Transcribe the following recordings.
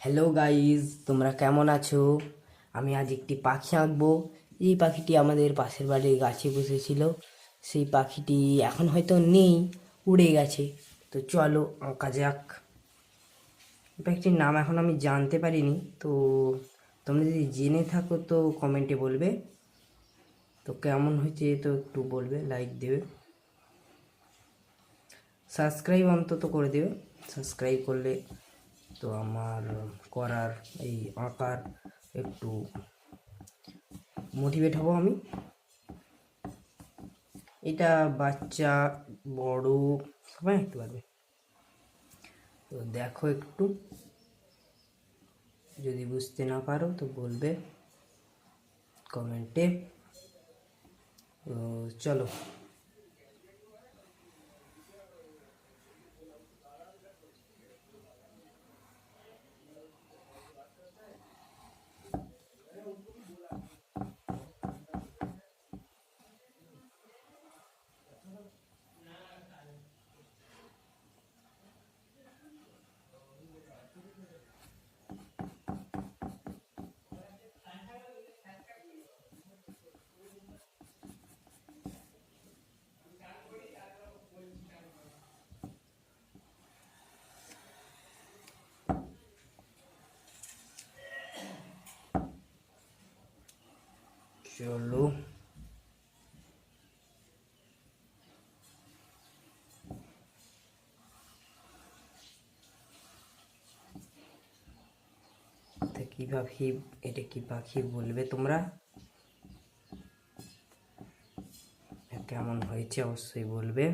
Hello guys, তোমরা কেমন আছো? আমি আজ একটি পাখি আঁকবো। এই পাখিটি আমাদের পাশের বাড়ির গাছে বসেছিল। সেই পাখিটি এখন হয়তো নেই, উড়ে গেছে। তো চলো আঁকা যাক। এই পাখিটির নাম এখন আমি জানতে পারিনি, তো তোমরা যদি জেনে থাকো তো কমেন্টে বলবে। তো কেমন হয়েছে তো একটু বলবে, লাইক দেবে, সাবস্ক্রাইব অন্তত করে দেবে। সাবস্ক্রাইব করলে তো আমার করার এই আঁকার একটু মোটিভেট হব আমি। এটা বাচ্চা বড় সবাই আঁকতে পারবে। তো দেখো একটু, যদি বুঝতে না পারো তো বলবে কমেন্টে। তো চলো। চলো কি পাখি, এটা কি পাখি বলবে তোমরা? কেমন হয়েছে অবশ্যই বলবে।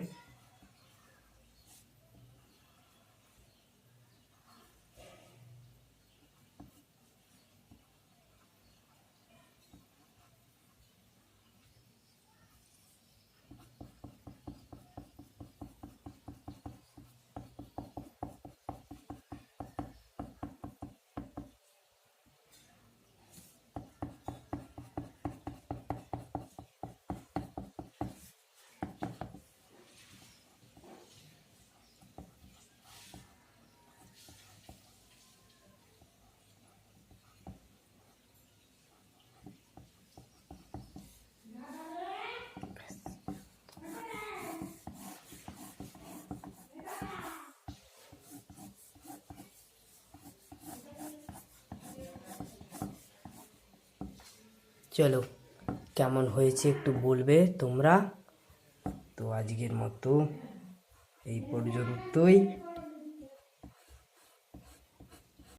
চলো কেমন হয়েছে একটু বলবে তোমরা। তো আজকের মতো এই পর্যন্তই।